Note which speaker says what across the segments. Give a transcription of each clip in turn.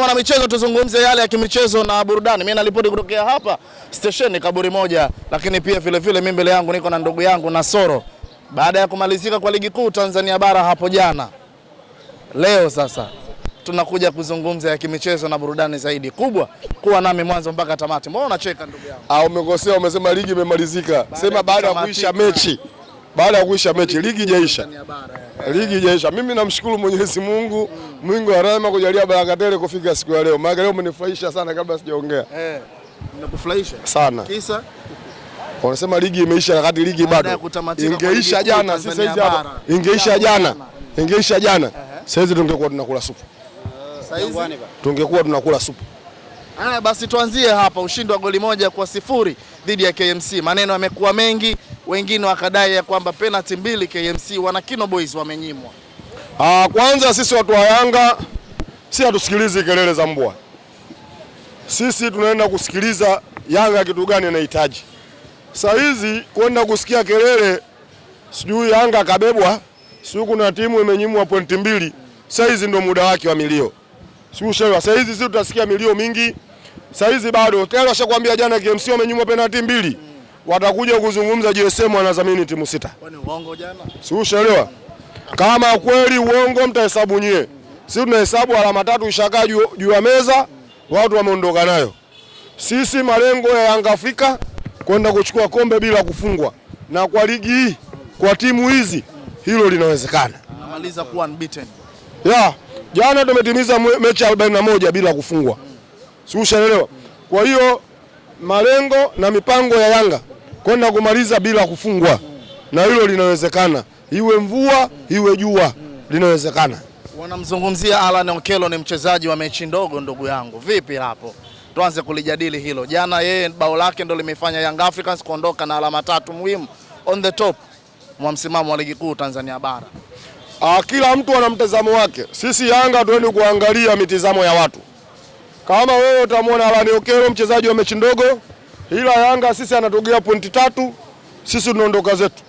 Speaker 1: mwana michezo, tuzungumze yale ya kimichezo na burudani. Mimi nalipoti kutokea hapa station kaburi moja, lakini pia vile mimi mbele yangu niko na ndugu yangu Nasoro. Baada ya kumalizika kwa ligi kuu Tanzania bara hapo jana, leo sasa tunakuja kuzungumza ya kimichezo na burudani zaidi. Kubwa kuwa nami mwanzo mpaka tamati. Mbona unacheka ndugu yangu?
Speaker 2: Umekosea, umesema ligi imemalizika. Sema baada ya kuisha mechi. Baada ya kuisha mechi, ligi haijaisha. Ligi haijaisha. Mimi namshukuru Mwenyezi Mungu, Mungu wa rehema kujalia baraka tele kufika siku ya leo. Maana leo umenifurahisha sana kabla sijaongea.
Speaker 1: Nimekufurahisha
Speaker 2: sana.
Speaker 1: Kisa
Speaker 2: wanasema ligi imeisha wakati ligi bado. Ingeisha jana, sisi hizi hapa. Ingeisha jana. Ingeisha jana. Sasa tungekuwa tunakula supu. Tungekuwa tunakula supu.
Speaker 1: Basi tuanzie hapa, ushindi wa goli 1-0 dhidi ya KMC. Maneno yamekuwa mengi, wengine wakadai ya kwamba penalty 2 KMC wana Kino Boys wamenyimwa.
Speaker 2: Kwanza sisi watu wa Yanga si hatusikilizi kelele za mbwa. Sisi tunaenda kusikiliza Yanga kitu gani inahitaji. Sasa hizi kwenda kusikia kelele sijui Yanga kabebwa, sijui kuna timu imenyimwa pointi 2. Sasa hizi ndio muda wake wa milio. Sasa hizi sisi tutasikia milio mingi. Sasa hizi bado tayari washakwambia jana KMC wamenyimwa penalty 2. Watakuja kuzungumza GSM wanadhamini timu 6.
Speaker 1: Kwani uongo jana?
Speaker 2: Si ushaelewa? Kama kweli uongo mtahesabu nyie. Sisi tunahesabu alama 3 ishakaa juu ya meza, watu wameondoka nayo. Sisi malengo ya Yanga Afrika kwenda kuchukua kombe bila kufungwa. Na kwa ligi hii, kwa timu hizi, hilo linawezekana.
Speaker 1: Namaliza kuwa unbeaten.
Speaker 2: Jana tumetimiza mechi 41 bila kufungwa. Si ushaelewa? Kwa hiyo malengo na mipango ya Yanga kwenda kumaliza bila kufungwa. Na hilo linawezekana. Iwe mvua, iwe jua, linawezekana.
Speaker 1: Wanamzungumzia Alan Okello ni mchezaji wa mechi ndogo ndugu yangu. Vipi hapo? Tuanze kulijadili hilo. Jana yeye bao lake ndo limefanya Young Africans kuondoka na alama 3 muhimu on the top mwa msimamo wa ligi kuu Tanzania bara.
Speaker 2: Kila mtu ana mtazamo wake. Sisi Yanga tuende kuangalia mitazamo ya watu. Kama wewe utamwona Alan Okello mchezaji wa mechi ndogo, ila Yanga sisi anatogea pointi 3, sisi tunaondoka zetu.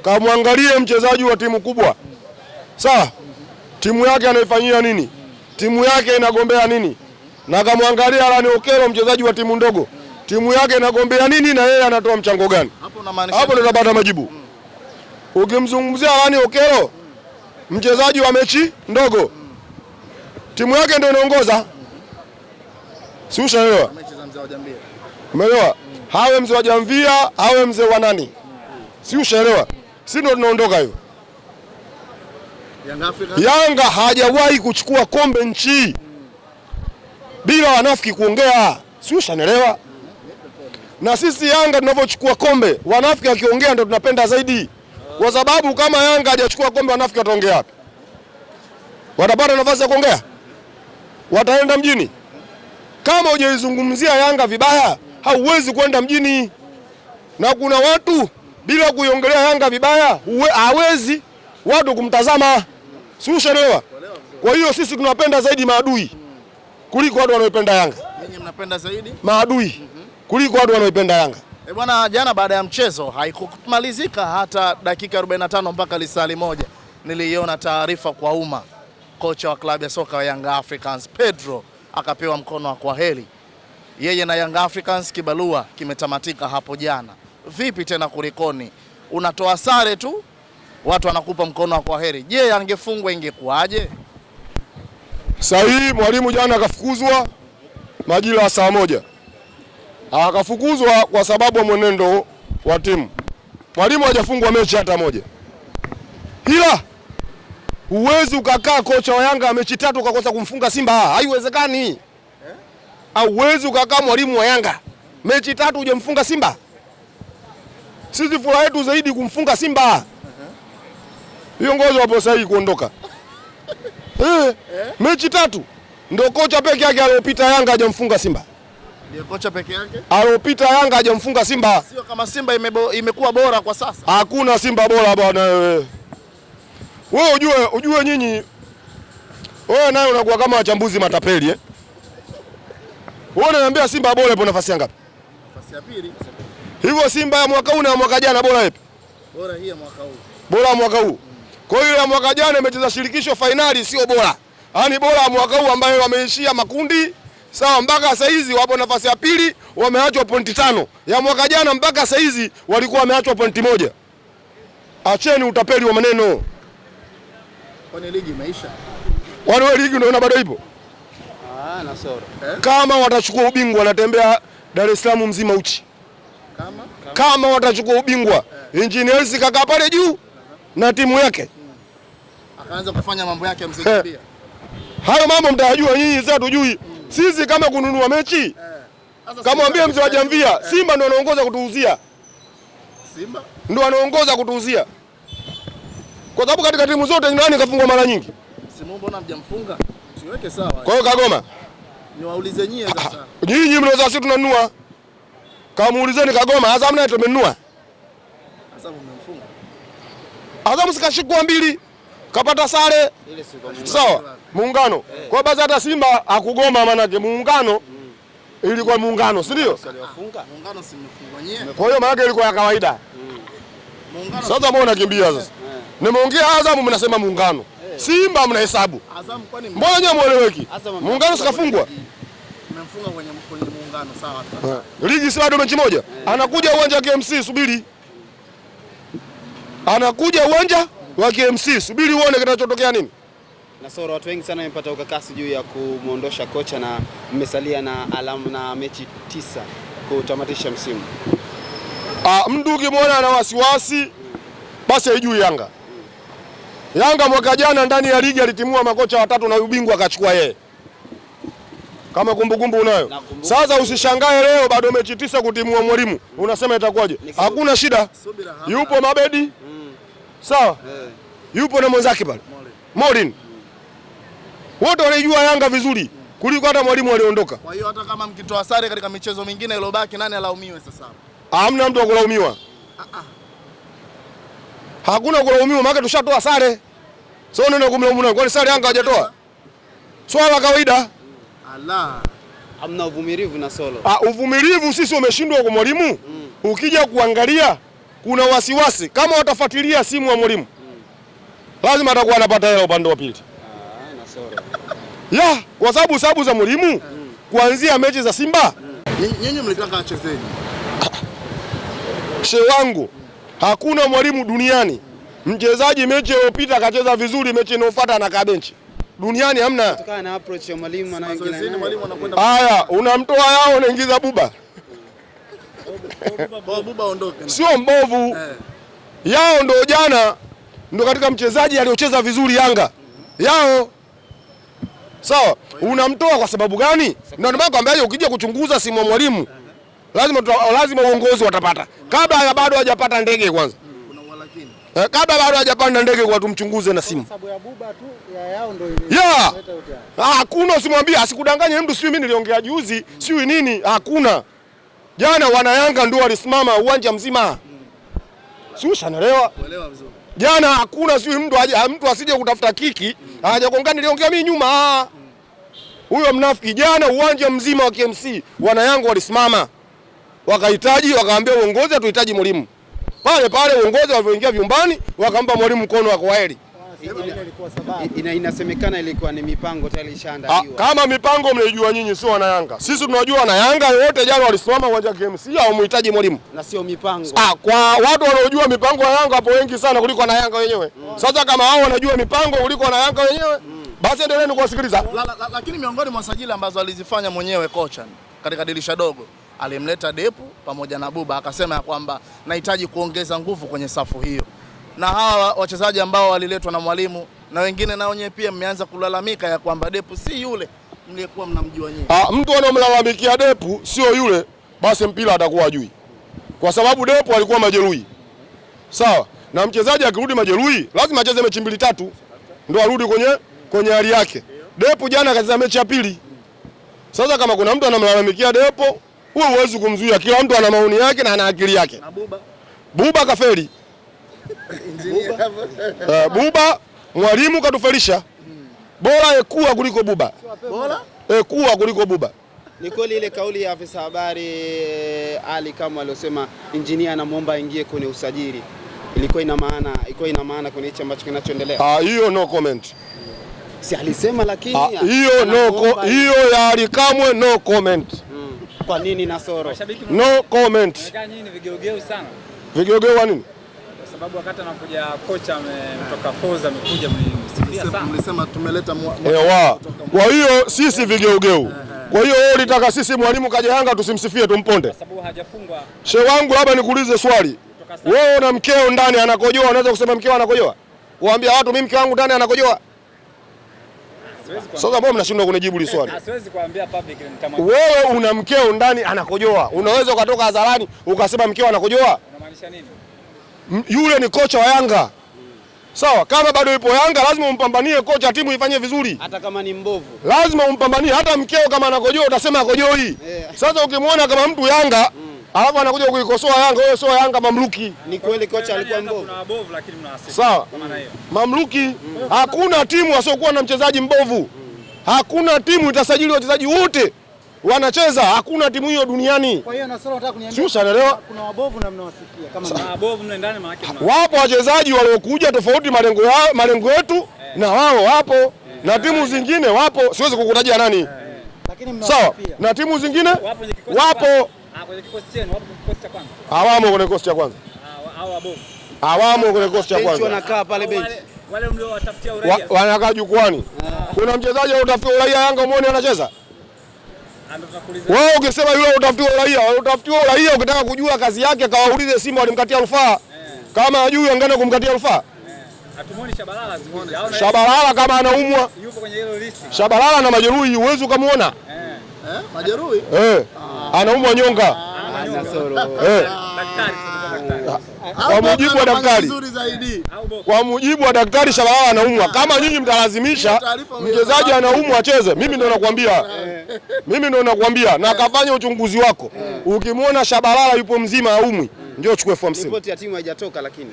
Speaker 2: Kama muangalie mchezaji wa timu kubwa. Sawa? Timu yake anaifanyia nini? Timu yake inagombea nini? Na kama muangalie Alan Okello mchezaji wa timu ndogo, timu yake inagombea nini na yeye anatoa mchango gani? Hapo ndo tutapata majibu. Ukimzungumzia Alan Okello mchezaji wa mechi ndogo, timu yake ndio inaongoza. Si ushaelewa?
Speaker 1: Mechi za mzee wa Jambia.
Speaker 2: Umeelewa? Hawe mzee wa Jambia, hawe mzee wa nani? Si ushaelewa? Si ndio tunaondoka hiyo. Yanga hajawahi kuchukua kombe nchi bila wanafiki kuongea. Si ushaelewa? Na sisi Yanga tunavyochukua kombe, wanafiki wakiongea ndio tunapenda zaidi. Kwa sababu kama Yanga hajachukua kombe, wanafiki wataongea wapi? Watapata nafasi ya kuongea? Wataenda mjini? Kama hujaizungumzia Yanga vibaya, hauwezi kwenda mjini. Na kuna watu bila kuiongelea Yanga vibaya, hawezi watu kumtazama. Si ushaelewa? Kwa hiyo sisi tunapenda zaidi maadui kuliko watu wanaopenda Yanga.
Speaker 1: Ninyi mnapenda zaidi
Speaker 2: maadui kuliko watu wanaopenda Yanga.
Speaker 1: Bwana, jana baada ya mchezo haikumalizika hata dakika 45 mpaka lisali moja, niliiona taarifa kwa umma. Kocha wa klabu ya soka wa Young Africans Pedro akapewa mkono wa kwaheri. Yeye na Young Africans kibalua kimetamatika hapo jana. Vipi tena kulikoni? Unatoa sare tu, watu wanakupa mkono wa kwaheri. Je, angefungwa ingekuaje?
Speaker 2: Sahihi, mwalimu jana akafukuzwa majira ya saa 1. Akafukuzwa kwa sababu ya mwenendo wa timu. Mwalimu hajafungwa mechi hata moja. Ila huwezi ukakaa kocha wa Yanga mechi 3 ukakosa kumfunga Simba. Haiwezekani. Hauwezi ukakaa mwalimu wa Yanga mechi 3 hujamfunga Simba. Sisi furaha yetu zaidi kumfunga Simba. Viongozi wapo sahihi kuondoka. Mechi 3 ndio kocha peke yake aliyopita Yanga hajamfunga Simba.
Speaker 1: Ndio kocha peke yake
Speaker 2: aliyopita Yanga hajamfunga Simba.
Speaker 1: Sio kama Simba imekuwa bora kwa sasa.
Speaker 2: Hakuna Simba bora bwana wewe. Wewe ujue nyinyi wewe naye unakuwa kama wachambuzi matapeli Wewe unaniambia Simba bora ipo nafasi ya ngapi?
Speaker 1: Nafasi ya pili.
Speaker 2: Hivyo Simba ya mwaka huu na mwaka jana bora ipi?
Speaker 1: Bora hii ya mwaka huu.
Speaker 2: Bora mwaka huu. Kwa hiyo ya mwaka jana imecheza shirikisho finali sio bora. Yaani bora mwaka huu ambayo wameishia makundi sawa, mpaka sasa hizi wapo nafasi ya pili, wameachwa pointi 5. Ya mwaka jana mpaka sasa hizi walikuwa wameachwa pointi 1. Acheni utapeli wa maneno.
Speaker 1: Kwani ligi imeisha?
Speaker 2: Kwani ligi ndio bado ipo?
Speaker 3: Nasoro.
Speaker 2: Kama watachukua ubingwa wanatembea Dar es Salaam mzima uchi. Kama watachukua ubingwa, Engineers kakaa pale juu na timu yake.
Speaker 1: Akaanza kufanya mambo yake msikimbia.
Speaker 2: Hayo mambo mtajua nyinyi, sasa tujui. Sisi kama kununua mechi. Kama mwambie mzee wa Jamvia, Simba ndio anaongoza kutuuzia.
Speaker 1: Simba
Speaker 2: ndio anaongoza kutuuzia. Kwa sababu katika timu zote nani kafungwa mara nyingi?
Speaker 1: Simu mbona mjamfunga? Siweke sawa.
Speaker 2: Kwa hiyo Kagoma.
Speaker 1: Niwaulize nyie sasa.
Speaker 2: Nyinyi mnaweza sisi tunanunua. Kama muulizeni Kagoma, Azam naye tumenunua.
Speaker 1: Azam mmemfunga.
Speaker 2: Azam sikashikwa 2. Kapata sare.
Speaker 1: Ile siku
Speaker 2: sawa, muungano. Kwa baadhi hata Simba hakugoma manake muungano. Ilikuwa muungano, si ndio?
Speaker 1: Muungano si mmefungwa nyie.
Speaker 2: Kwa hiyo maana ilikuwa ya kawaida. Sasa mbona nakimbia sasa? Nimeongea Azam mnasema muungano. Simba mnahesabu.
Speaker 1: Azam kwani
Speaker 2: mbona nyewe mueleweki? Muungano sikafungwa.
Speaker 1: Mmemfunga kwenye muungano sawa.
Speaker 2: Ligi si bado mechi moja. Anakuja uwanja wa KMC subiri. Anakuja uwanja wa KMC subiri uone kinachotokea nini.
Speaker 3: Nasoro, watu wengi sana wamepata ukakasi juu ya kumuondosha kocha na mmesalia na alama na mechi 9 kutamatisha msimu.
Speaker 2: Mtu ukimwona ana wasiwasi basi haijui Yanga. Yanga mwaka jana ndani ya ligi alitimua makocha 3 na ubingwa akachukua yeye. Kama kumbukumbu unayo. Sasa usishangae leo bado mechi 9 kutimua mwalimu. Unasema itakuwaje? Hakuna shida. Yupo Mabedi. Sawa? Yupo na mwenzake pale. Morin. Wote wanajua Yanga vizuri kuliko hata mwalimu aliondoka.
Speaker 1: Kwa hiyo hata kama mkitoa sare katika michezo mingine iliyobaki, nani alaumiwe sasa?
Speaker 2: Hamna mtu wa kulaumiwa. Hakuna kulaumiwa, maana tushatoa sare. Sio neno kumlaumu nani? Kwani sare Yanga hajatoa? Swala kawaida.
Speaker 3: Hamna uvumilivu na solo.
Speaker 2: Uvumilivu sisi umeshindwa kwa mwalimu. Ukija kuangalia kuna wasiwasi kama watafuatilia simu ya mwalimu. Lazima atakuwa anapata hela upande wa pili. Ya, kwa sababu za mwalimu kuanzia mechi za Simba.
Speaker 1: Nyinyi mlitaka achezeni.
Speaker 2: She wangu, hakuna mwalimu duniani mchezaji mechi iliyopita akacheza vizuri, mechi inayofuata anakaa benchi. Duniani hamna.
Speaker 3: Kutokana na approach ya mwalimu anaingia.
Speaker 2: Haya, unamtoa yao unaingiza Buba.
Speaker 1: Buba ondoke.
Speaker 2: Sio mbovu. Yao ndo jana ndo katika mchezaji aliocheza vizuri Yanga. Yao. Sawa, unamtoa kwa sababu gani? Ndio maana kwambia ukija kuchunguza simu ya mwalimu lazima uongozi watapata. Kabla ya bado hajapata ndege kwanza.
Speaker 1: Kuna walakini.
Speaker 2: Kabla bado hajapanda ndege kwa tumchunguze na simu.
Speaker 4: Sababu ya Buba tu ya yao ndio ile.
Speaker 2: Hakuna, usimwambie asikudanganye mtu, sio mimi niliongea juzi, sio nini, hakuna. Jana wana Yanga ndio walisimama uwanja mzima. Sio shanaelewa.
Speaker 1: Kuelewa vizuri.
Speaker 2: Jana hakuna, sio mtu asije kutafuta kiki, hajakongana niliongea mimi nyuma. Huyo mnafiki jana uwanja mzima wa KMC wana Yanga walisimama. Wakahitaji wakaambia uongozi hatuhitaji mwalimu. Pale uongozi walivyoingia vyumbani wakampa mwalimu mkono wa kwaheri.
Speaker 3: Inasemekana ilikuwa ni mipango tayari ishaandaliwa.
Speaker 2: Kama mipango mnaijua nyinyi, sio wana Yanga. Sisi tunajua wana Yanga wote jana walisimama uwanja wa KMC au muhitaji mwalimu.
Speaker 3: Na sio mipango.
Speaker 2: Kwa watu wanaojua mipango ya Yanga hapo wengi sana kuliko na Yanga wenyewe. Sasa kama wao wanajua mipango kuliko na Yanga wenyewe, basi endeleeni kuwasikiliza.
Speaker 1: Lakini miongoni mwa sajili ambazo alizifanya mwenyewe kocha katika dirisha dogo, alimleta Depu pamoja na Buba, akasema ya kwamba nahitaji kuongeza nguvu kwenye safu hiyo. Na hawa wachezaji ambao waliletwa na mwalimu na wengine nao nyewe pia mmeanza kulalamika ya kwamba Depu si yule mliyekuwa mnamjua nyinyi.
Speaker 2: Mtu anomlalamikia Depu sio yule, basi mpira atakuwa ajui. Kwa sababu Depu alikuwa majeruhi. Sawa? Na mchezaji akirudi majeruhi, lazima acheze mechi 2-3 ndio arudi kwenye hali yake. Depu jana akacheza mechi ya pili. Sasa kama kuna mtu anamlalamikia Depu, huo huwezi kumzuia. Kila mtu ana maoni yake na ana akili yake.
Speaker 1: Na
Speaker 2: Buba kafeli. Buba mwalimu katufelisha. Bora Ekua kuliko Buba.
Speaker 1: Bora
Speaker 2: Ekua kuliko Buba.
Speaker 3: Ni kweli ile kauli ya afisa habari Ali kama aliosema engineer anamuomba aingie kwenye usajili. Ilikuwa ina maana kwenye hicho ambacho kinachoendelea.
Speaker 2: Hiyo no comment.
Speaker 3: Si alisema lakini
Speaker 2: hiyo ya Ally Kamwe no comment.
Speaker 3: Kwa nini Nasoro?
Speaker 2: No comment.
Speaker 5: Nyinyi ni vigeugeu sana.
Speaker 2: Vigeugeu wa nini?
Speaker 5: Kwa sababu wakati anakuja kocha ametoka Forza amekuja msifia sana.
Speaker 1: Mlisema tumeleta
Speaker 2: Kwa hiyo sisi vigeugeu. Kwa hiyo wewe ulitaka sisi mwalimu kaja Yanga tusimsifie tumponde.
Speaker 5: Kwa sababu hajafungwa.
Speaker 2: Shehe wangu labda nikuulize swali. Wewe una mkeo ndani anakojoa, unaweza kusema mkeo anakojoa? Waambia watu mimi mke wangu ndani anakojoa? Sasa mbona mnashindwa kunijibu hili swali?
Speaker 5: Siwezi kuambia public nitamwambia.
Speaker 2: Wewe una mkeo ndani anakojoa. Unaweza ukatoka hadharani ukasema mkeo anakojoa?
Speaker 5: Unamaanisha nini?
Speaker 2: Yule ni kocha wa Yanga. Sawa, kama bado yupo Yanga lazima umpambanie kocha, timu ifanye vizuri.
Speaker 3: Hata kama ni mbovu.
Speaker 2: Lazima umpambanie, hata mkeo kama anakojoa utasema akojoi. Sasa ukimwona kama mtu Yanga, alafu anakuja kuikosoa Yanga, wewe sio Yanga mamluki.
Speaker 3: Ni kweli kocha alikuwa mbovu.
Speaker 5: Kuna wabovu lakini mnawasifu.
Speaker 2: Sawa.
Speaker 5: Kwa maana hiyo.
Speaker 2: Mamluki, hakuna timu asiokuwa na mchezaji mbovu. Hakuna timu itasajili wachezaji wote wanacheza, hakuna timu hiyo duniani.
Speaker 4: Kwa hiyo Nasoro nataka kuniambia kuna wabovu na mnawasifia kama
Speaker 5: na wabovu mle ndani maana yake
Speaker 2: wapo wachezaji waliokuja tofauti malengo yetu na wao wapo na timu zingine wapo, siwezi kukutajia nani.
Speaker 4: Lakini mnawasifia.
Speaker 2: Na timu zingine wapo.
Speaker 5: Kwenye kikosi chenu wapo kwenye kikosi cha kwanza.
Speaker 2: Hawamo kwenye kikosi cha kwanza.
Speaker 5: Hao wabovu.
Speaker 2: Hawamo kwenye kikosi cha kwanza.
Speaker 3: Wanakaa pale benchi.
Speaker 5: Wale mlio watafutia uraia.
Speaker 2: Wanakaa jukwani. Kuna mchezaji utafutia uraia Yanga umeone anacheza? Wewe ukisema yule utafutiwa uraia, ukitaka kujua kazi yake kawaulize Simba walimkatia rufaa. Kama hajui angeenda kumkatia rufaa.
Speaker 5: Hatumuoni Shabalala zingine.
Speaker 2: Shabalala kama anaumwa.
Speaker 5: Yupo kwenye hilo list.
Speaker 2: Shabalala na majeruhi huwezi ukamuona.
Speaker 1: Majeruhi?
Speaker 2: Anaumwa nyonga. Kwa mujibu wa daktari. Kwa mujibu wa daktari Shabalala anaumwa. Kama nyinyi mtalazimisha mchezaji anaumwa acheze, mimi ndo nakwambia. Na akafanya uchunguzi wako. Ukimwona Shabalala yupo mzima haumwi, njoo uchukue elfu 50.
Speaker 3: Ripoti ya timu haijatoka lakini.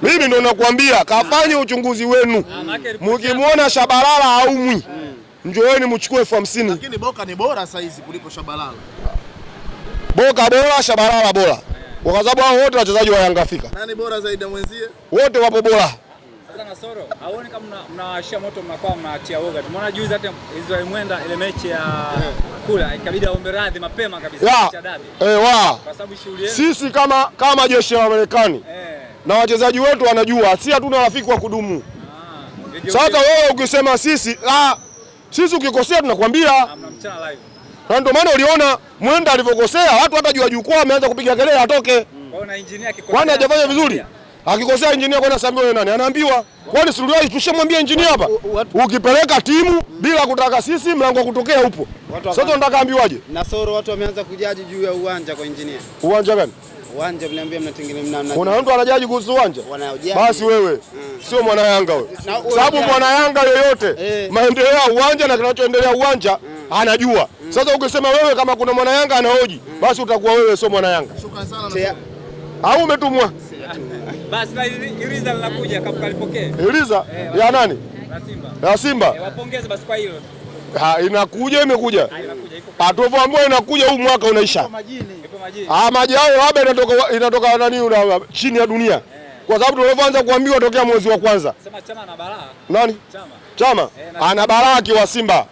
Speaker 2: Mimi ndo nakwambia kafanye uchunguzi wenu. Mkimwona Shabalala haumwi, njooni mchukue elfu 50.
Speaker 1: Lakini Boka ni bora sasa hizi kuliko Shabalala.
Speaker 2: Boka bora, Shabalala bora. Kwa sababu hao wote wachezaji wa Yanga Afrika.
Speaker 1: Nani bora zaidi ya mwenzie?
Speaker 2: Wote wapo bora.
Speaker 5: Sasa Nasoro, hauoni kama mnawashia moto mnakuwa mnaachia woga. Tumeona juzi hata Israel Mwenda ile mechi ya kula ikabidi aombe radhi mapema kabisa mechi ya dabi. Kwa sababu shughuli yetu
Speaker 2: sisi kama jeshi la Marekani na wachezaji wetu wanajua si hatuna rafiki wa kudumu. Sasa wewe ukisema sisi ukikosea tunakwambia.
Speaker 5: Mnamchana live.
Speaker 2: Na ndio maana uliona Mwenda alivyokosea watu hata juu jukwaa wameanza kupiga kelele atoke.
Speaker 5: Kwaona engineer akikosea.
Speaker 2: Kwani hajafanya vizuri? Akikosea engineer kwani asambiwe wewe nani? Anaambiwa. Kwani suluhisho tushamwambia engineer hapa. Ukipeleka timu bila kutaka sisi mlango wa kutokea upo. Sasa unataka ambiwaje?
Speaker 3: Nasoro watu wameanza kujaji juu ya uwanja kwa engineer.
Speaker 2: Uwanja gani?
Speaker 3: Uwanja mliambia mnatengeneza
Speaker 2: kuna mtu anajaji kuhusu uwanja? Basi wewe sio mwana Yanga wewe. Sababu mwana Yanga yoyote maendeleo ya uwanja na kinachoendelea uwanja anajua. Sasa ukisema wewe kama kuna mwana Yanga anahoji, basi utakuwa wewe sio mwana Yanga.
Speaker 1: Shukrani sana.
Speaker 2: Au umetumwa?
Speaker 5: Basi Iriza linakuja kama kalipokee.
Speaker 2: Iriza ya nani? Ya Simba.
Speaker 5: Wapongeze basi kwa hilo.
Speaker 2: Inakuja imekuja. Atuvoambia inakuja huu mwaka unaisha. Ipo
Speaker 5: majini.
Speaker 2: Maji yao labda inatoka nani chini ya dunia. Kwa sababu tulivyoanza kuambiwa tokea mwezi wa kwanza.
Speaker 5: Sema Chama na balaa.
Speaker 2: Nani? Chama. Ana balaa akiwa Simba.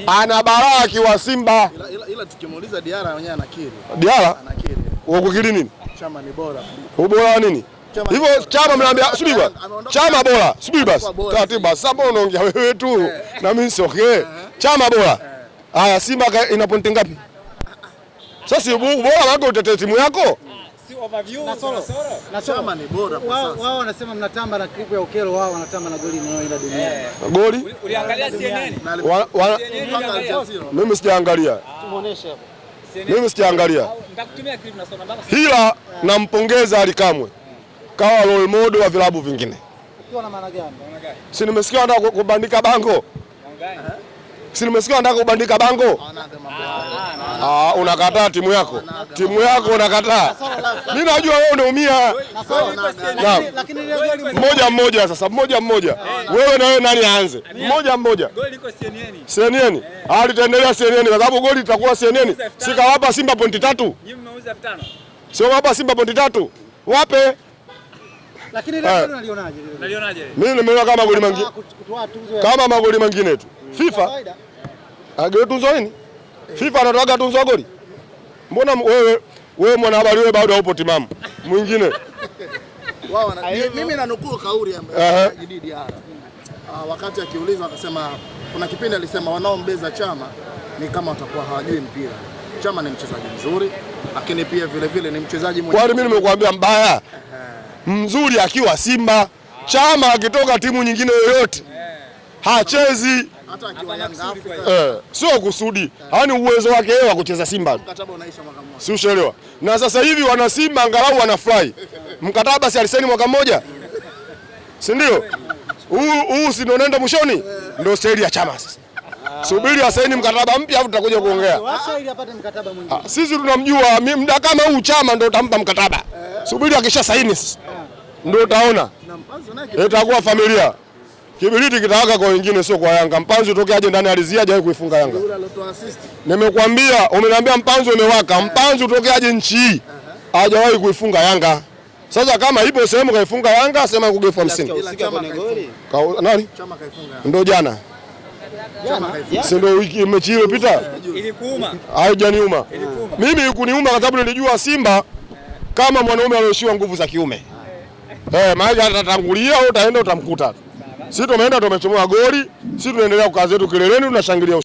Speaker 2: Ana balaa akiwa Simba.
Speaker 1: Ila tukimuuliza Diara mwenyewe anakiri.
Speaker 2: Diara? Anakiri. Ukukiri nini?
Speaker 1: Chama ni bora.
Speaker 2: Ubora wa nini? Hivyo Chama mnaambia subiri bwana. Chama bora. Subiri basi. Taratibu. Sasa mbona unaongea wewe tu? Na mimi sio okay. Chama bora. Haya Simba ina pointi ngapi? Sasa bora wako utetee timu yako?
Speaker 5: Si overview.
Speaker 1: Na Chama ni bora kwa sasa.
Speaker 4: Wao wanasema mnatamba na clip ya Okelo, wao wanatamba na goli inayoenda duniani.
Speaker 2: Goli?
Speaker 5: Uliangalia CNN?
Speaker 2: Mimi sijaangalia.
Speaker 3: Tumuoneshe hapo.
Speaker 2: Mimi sijaangalia.
Speaker 5: Nitakutumia clip na sona mpaka.
Speaker 2: Hila nampongeza Ally Kamwe. Kawa role model wa vilabu vingine.
Speaker 4: Ukiwa na maana gani?
Speaker 2: Si nimesikia anataka kubandika bango. Si nimesikia anataka kubandika bango. Unakataa timu yako. Timu yako unakataa. Mimi najua wewe unaumia.
Speaker 4: Lakini ile goli
Speaker 2: mmoja sasa, mmoja. Wewe na wewe nani aanze? Mmoja.
Speaker 5: Goli liko CNN.
Speaker 2: CNN. Alitaendelea CNN kwa sababu goli litakuwa CNN. Sikawapa Simba pointi 3.
Speaker 5: Nyinyi mmeuza 5.
Speaker 2: Sio wapa Simba pointi 3. Wape.
Speaker 4: Lakini leo unalionaje?
Speaker 5: Unalionaje?
Speaker 2: Mimi nimeona kama magoli mengine. Kama magoli mengine tu. FIFA agetunzo nini? FIFA anataka tunzo goli. Mbona wewe mwanahabari wewe bado haupo timamu. Mwingine.
Speaker 1: Wao mimi nanukuu kauli ya Jididi Diarra. Wakati akiulizwa akasema kuna kipindi alisema wanaombeza Chama ni kama watakuwa hawajui mpira. Chama ni mchezaji mzuri lakini pia vile vile ni mchezaji mwenye.
Speaker 2: Kwani mimi nimekuambia mbaya? Mzuri akiwa Simba, Chama akitoka timu nyingine yoyote hachezi.
Speaker 1: Hata akiwa Yanga Afrika.
Speaker 2: Sio kusudi. Yaani uwezo wake yeye wa kucheza Simba.
Speaker 1: Mkataba unaisha mwaka mmoja.
Speaker 2: Si ushaelewa? Na sasa hivi wana Simba angalau wanafurahi. Mkataba si alisaini mwaka mmoja? Si ndio? Huu si ndio unaenda mwishoni? Ndio staili ya Chama sasa. Subiri asaini mkataba mpya afu tutakuja kuongea.
Speaker 4: Wacha ili apate mkataba mwingine.
Speaker 2: Sisi tunamjua muda kama huu Chama ndio utampa mkataba. Subiri akisha saini sasa. Ndio utaona. Itakuwa familia. Kibiriti kitawaka kwa wengine sio kwa Yanga. Mpanzu utoke aje ndani alizia hajawahi kuifunga Yanga. Nimekwambia, umeniambia Mpanzu umewaka. Mpanzu utoke aje nchi hii hajawahi kuifunga Yanga. Sasa kama ipo sehemu kaifunga Yanga sema kugefu 50. Nani?
Speaker 1: Chama kaifunga.
Speaker 2: Ndio jana. Si ndio wiki mechi ile pita?
Speaker 5: Ilikuuma.
Speaker 2: Haijaniuma. Mimi ikuniuma kwa sababu nilijua Simba kama mwanaume alioshiwa nguvu za kiume. Maana atatangulia au utaenda utamkuta. Sisi tumeenda tumechomoa goli, sisi tunaendelea kukaa zetu kileleni tunashangilia.